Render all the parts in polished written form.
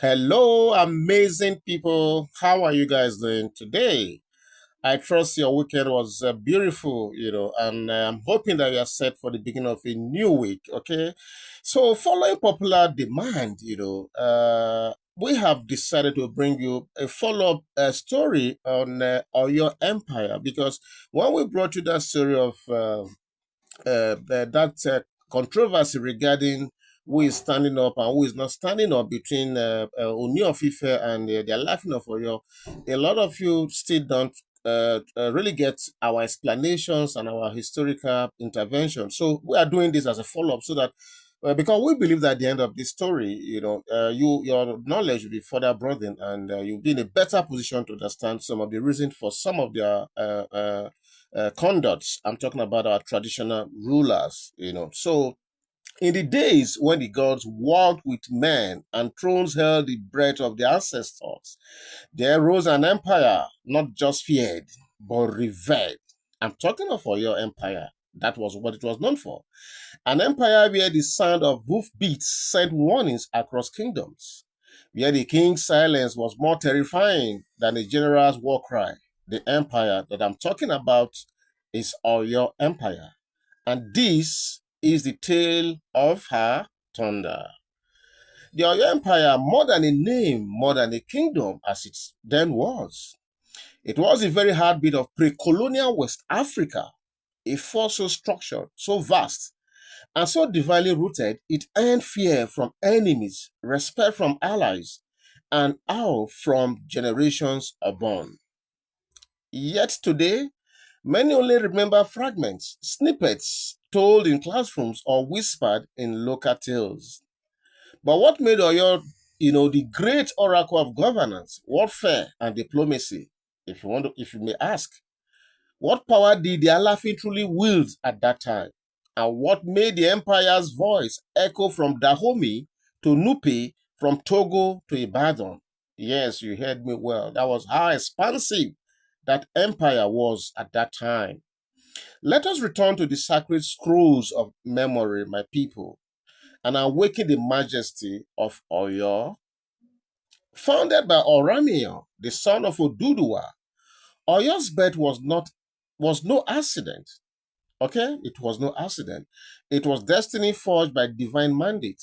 Hello, amazing people. How are you guys doing today? I trust your weekend was beautiful, and I'm hoping that you are set for the beginning of a new week, okay? So, following popular demand, we have decided to bring you a follow-up story on Oyo Empire because when we brought you that story of that controversy regarding who is standing up and who is not standing up between ooniofifewives and the Alaafiin Of Oyo, a lot of you still don't really get our explanations and our historical intervention. So we are doing this as a follow-up so that because we believe that at the end of this story, your knowledge will be further broadened and you'll be in a better position to understand some of the reasons for some of their conducts. I'm talking about our traditional rulers. So in the days when the gods walked with men and thrones held the breath of their ancestors, there rose an empire not just feared, but revered. I'm talking of Oyo Empire. That was what it was known for. An empire where the sound of hoofbeats sent warnings across kingdoms, where the king's silence was more terrifying than a general's war cry. The empire that I'm talking about is Oyo Empire. And this is the tale of her thunder. The Oyo Empire, more than a name, more than a kingdom as it then was. It was the very heartbeat of pre-colonial West Africa, a force so structured, so vast, and so divinely rooted, it earned fear from enemies, respect from allies, and awe from generations unborn. Yet today, many only remember fragments, snippets told in classrooms or whispered in local tales. But what made Oyo, the great oracle of governance, warfare, and diplomacy, if you may ask? What power did the Alaafin truly wield at that time? And what made the empire's voice echo from Dahomey to Nupe, from Togo to Ibadan? Yes, you heard me well. That was how expansive that empire was at that time. Let us return to the sacred scrolls of memory, my people, and awaken the majesty of Oyo. Founded by Oramiyan, the son of Oduduwa, Oyo's birth was no accident. Okay, it was no accident. It was destiny forged by divine mandate.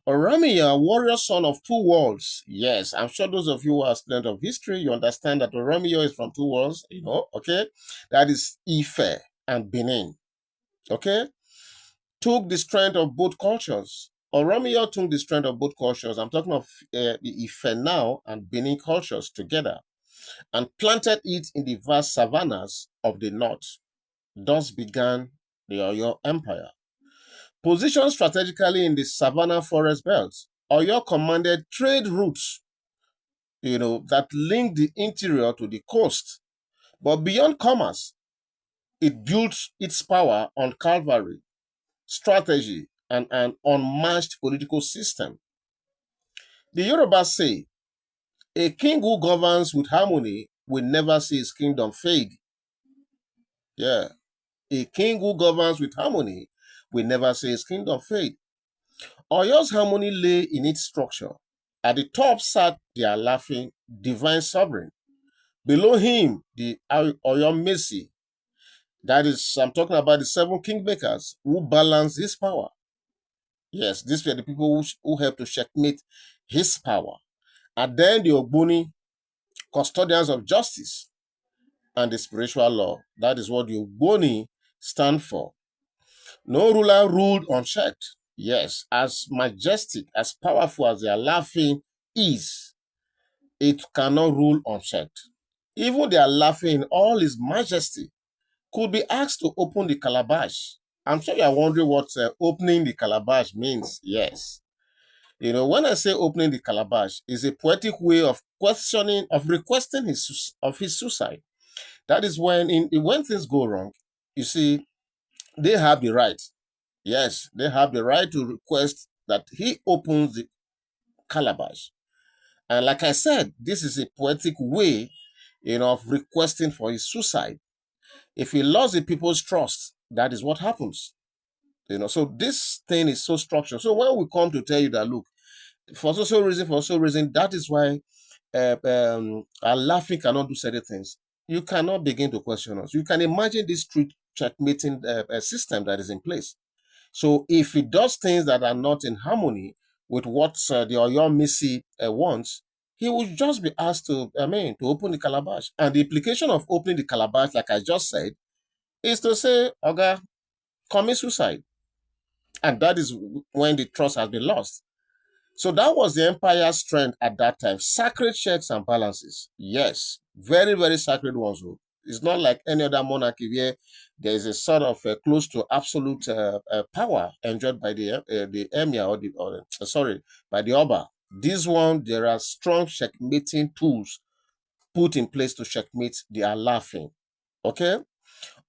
Oramiya, warrior son of two worlds. Yes, I'm sure those of you who are students of history, you understand that Oramiya is from two worlds, okay? That is Ife and Benin, okay? Took the strength of both cultures. Oramiya took the strength of both cultures. I'm talking of the Ife now and Benin cultures together and planted it in the vast savannas of the north. Thus began the Oyo Empire. Positioned strategically in the savanna forest belt, Oyo commanded trade routes, that linked the interior to the coast. But beyond commerce, it built its power on cavalry, strategy, and an unmatched political system. The Yoruba say, a king who governs with harmony will never see his kingdom fade. Yeah, a king who governs with harmony will never see his kingdom fade. Oyo's harmony lay in its structure. At the top sat the Alaafin, divine sovereign. Below him, the Oyo Messi. That is, I'm talking about the seven kingmakers who balance his power. Yes, these were the people who helped to checkmate his power. And then the Ogboni, custodians of justice and the spiritual law. That is what the Ogboni stand for. No ruler ruled unchecked. Yes, as majestic, as powerful as the Alaafin is, it cannot rule unchecked. Even the Alaafin in all his majesty could be asked to open the calabash. I'm sure you're wondering what opening the calabash means. Yes. When I say opening the calabash, is a poetic way of requesting his suicide. That is when things go wrong, you see, they have the right. Yes, they have the right to request that he opens the calabash. And like I said, this is a poetic way, of requesting for his suicide. If he lost the people's trust, that is what happens. So this thing is so structured. So when we come to tell you that, look, For so reason, that is why Alaafin cannot do certain things. You cannot begin to question us. You can imagine this street checkmating system that is in place. So if he does things that are not in harmony with what the Oyo Missy wants, he will just be asked to open the calabash. And the implication of opening the calabash, like I just said, is to say, Oga, commit suicide. And that is when the trust has been lost. So that was the empire's strength at that time. Sacred checks and balances. Yes, very, very sacred ones. It's not like any other monarchy where there is a sort of close to absolute power enjoyed by the emir by the oba. This one, there are strong checkmating tools put in place to checkmate the Alaafin. Okay?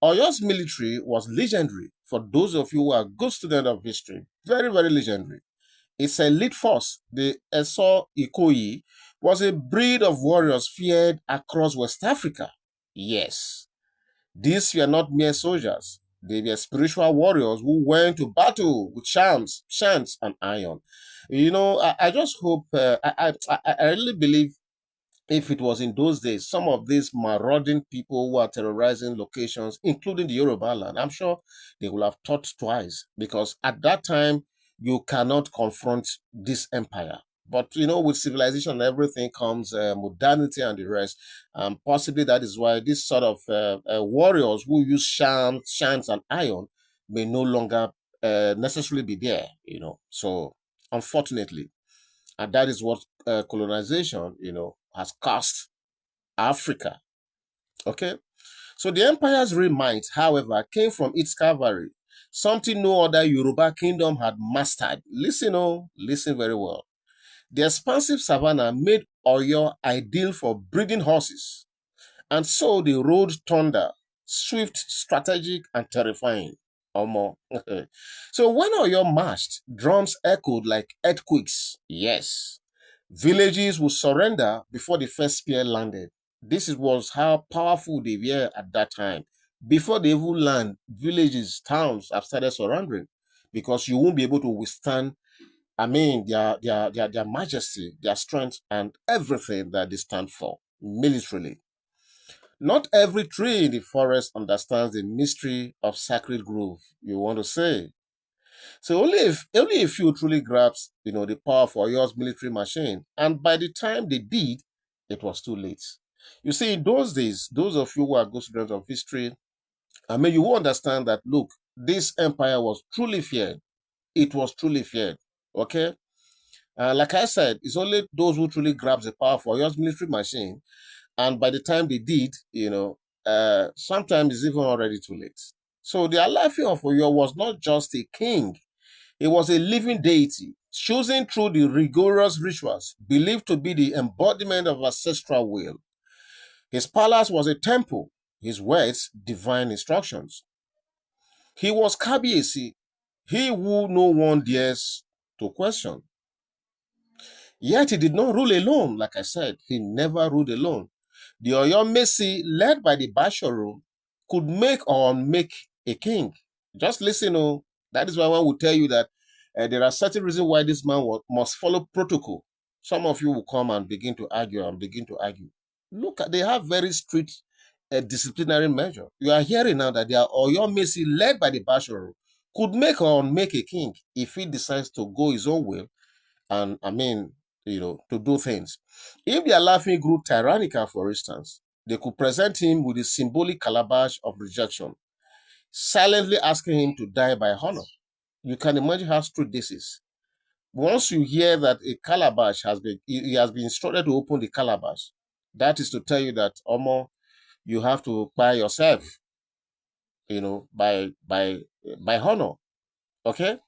Oyo's military was legendary. For those of you who are good students of history, very, very legendary. Its elite force, the Eso Ikoyi, was a breed of warriors feared across West Africa. Yes, these were not mere soldiers. They were spiritual warriors who went to battle with charms, chants, and iron. I just hope, I really believe if it was in those days, some of these marauding people who are terrorizing locations, including the Yoruba land, I'm sure they will have thought twice because at that time, you cannot confront this empire. But with civilization and everything comes modernity and the rest. Possibly that is why this sort of warriors who use chants, and iron may no longer necessarily be there. So unfortunately, and that is what colonization, has cost Africa. Okay? So the empire's real might, however, came from its cavalry, something no other Yoruba kingdom had mastered. Listen very well. The expansive savannah made Oyo ideal for breeding horses, and so they rode thunder, swift, strategic, and terrifying. Or more. So when Oyo marched, drums echoed like earthquakes. Yes. Villages would surrender before the first spear landed. This was how powerful they were at that time. Before they even land, villages, towns have started surrendering because you won't be able to withstand, their majesty, their strength, and everything that they stand for militarily. Not every tree in the forest understands the mystery of sacred grove, you want to say. So only a few truly grasps, the power of Oyo's military machine. And by the time they did, it was too late. You see, in those days, those of you who are good students of history, you will understand that, look, this empire was truly feared. It was truly feared. Okay? Like I said, it's only those who truly grasp the power of Oyo's military machine. And by the time they did, sometimes it's even already too late. So the Alaafiin of Oyo was not just a king. He was a living deity, chosen through the rigorous rituals, believed to be the embodiment of ancestral will. His palace was a temple, his words, divine instructions. He was Kabiesi, he who no one dares to question. Yet he did not rule alone, like I said, he never ruled alone. The Oyo Messi, led by the Basharu, could make or unmake a king. Just listen, that is why one will tell you that there are certain reasons why this man must follow protocol. Some of you will come and begin to argue and begin to argue. Look, they have very strict disciplinary measure. You are hearing now that they are Oyo Messi, led by the Basharu, could make or unmake a king if he decides to go his own way and to do things. If the Alaafin grew tyrannical, for instance, they could present him with a symbolic calabash of rejection, silently asking him to die by honor. You can imagine how strict this is. Once you hear that a calabash he has been instructed to open the calabash, that is to tell you that you have to buy yourself, by honor. Okay?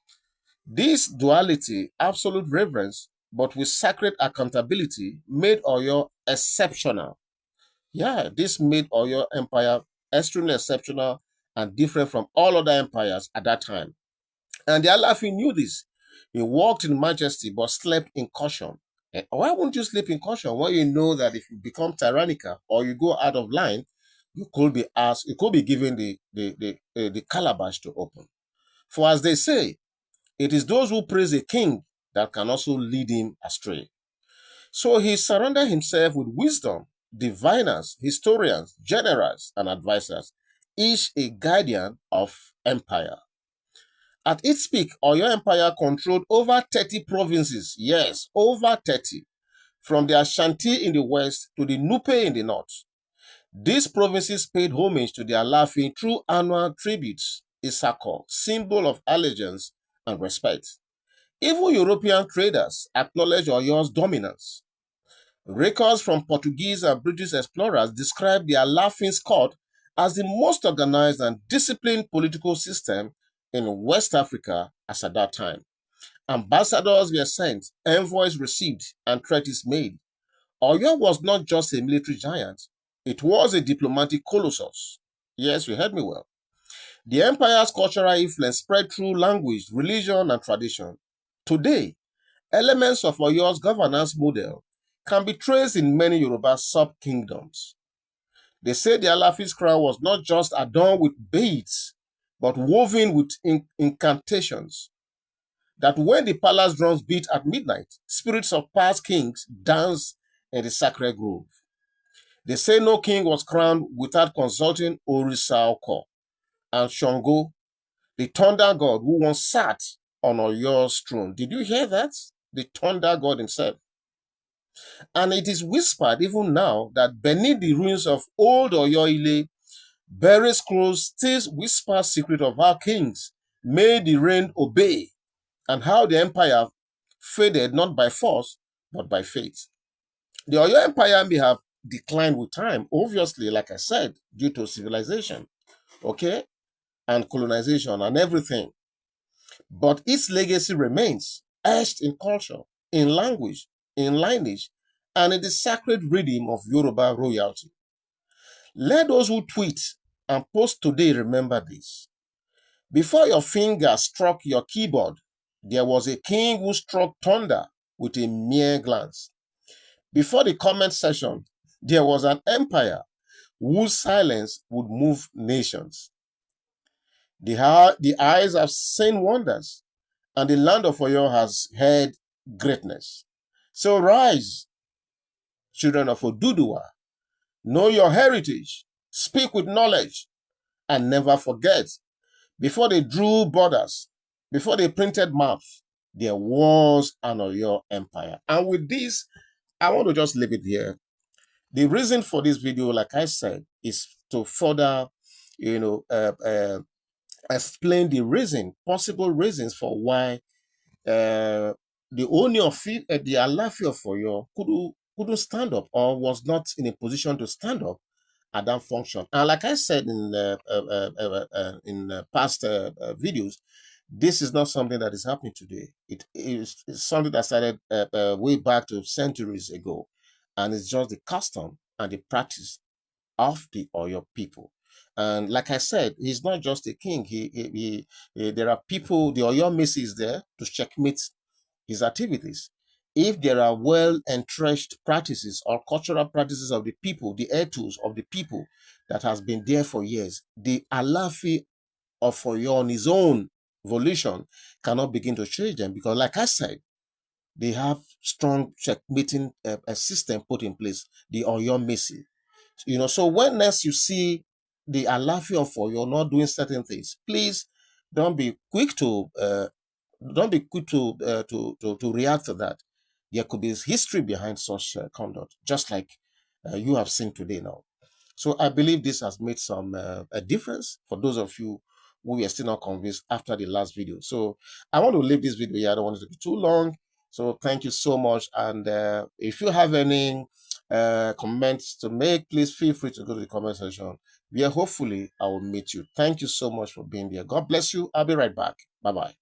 This duality, absolute reverence, but with sacred accountability, made Oyo exceptional. Yeah, this made Oyo Empire extremely exceptional and different from all other empires at that time. And the Alaafin knew this. He walked in majesty but slept in caution. And why won't you sleep in caution when you know that if you become tyrannical or you go out of line, you could be asked, you could be given the calabash to open. For as they say, it is those who praise a king that can also lead him astray. So he surrounded himself with wisdom, diviners, historians, generals, and advisors, each a guardian of empire. At its peak, Oyo Empire controlled over 30 provinces, yes, over 30, from the Ashanti in the west to the Nupe in the north. These provinces paid homage to the Alaafin through annual tributes, isako, symbol of allegiance and respect. Even European traders acknowledged Oyo's dominance. Records from Portuguese and British explorers describe the Alaafin's court as the most organized and disciplined political system in West Africa as at that time. Ambassadors were sent, envoys received, and treaties made. Oyo was not just a military giant, it was a diplomatic colossus. Yes, you heard me well. The empire's cultural influence spread through language, religion, and tradition. Today, elements of Oyo's governance model can be traced in many Yoruba sub-kingdoms. They say the Alaafin's crown was not just adorned with beads, but woven with incantations. That when the palace drums beat at midnight, spirits of past kings dance in the sacred grove. They say no king was crowned without consulting Orisa Oko and Shango, the thunder god who once sat on Oyo's throne. Did you hear that? The thunder god himself. And it is whispered even now that beneath the ruins of old Oyo Ile, buried scrolls still whisper secret of how kings made the rain obey and how the empire faded not by force, but by faith. The Oyo Empire may have declined with time, obviously, like I said, due to civilization, okay, and colonization and everything. But its legacy remains etched in culture, in language, in lineage, and in the sacred rhythm of Yoruba royalty. Let those who tweet and post today remember this. Before your finger struck your keyboard, there was a king who struck thunder with a mere glance. Before the comment section, there was an empire whose silence would move nations. The eyes have seen wonders, and the land of Oyo has heard greatness. So rise, children of Oduduwa, know your heritage, speak with knowledge, and never forget. Before they drew borders, before they printed maps, there was an Oyo Empire. And with this, I want to just leave it here. The reason for this video, like I said, is to further, explain the possible reasons for why the the Alaafin of Oyo couldn't stand up or was not in a position to stand up at that function. And like I said in past videos, this is not something that is happening today. It's something that started way back to centuries ago, and it's just the custom and the practice of the Oyo people. And like I said, he's not just a king. There are people, the Oyo Messi is there to checkmate his activities. If there are well-entrenched practices or cultural practices of the people, the tools of the people that has been there for years, the Alaafi of Oyo on his own volition cannot begin to change them, because like I said, they have strong checkmating system put in place, the Oyo Messi. So when next you see the Alaafi of Oyo not doing certain things, please don't be quick to react to that. There could be history behind such conduct, just like you have seen today now. So I believe this has made some a difference for those of you who were still not convinced after the last video. So I want to leave this video here. I don't want it to be too long. So thank you so much. And if you have any comments to make, please feel free to go to the comment section, where hopefully I will meet you. Thank you so much for being there. God bless you. I'll be right back. Bye-bye.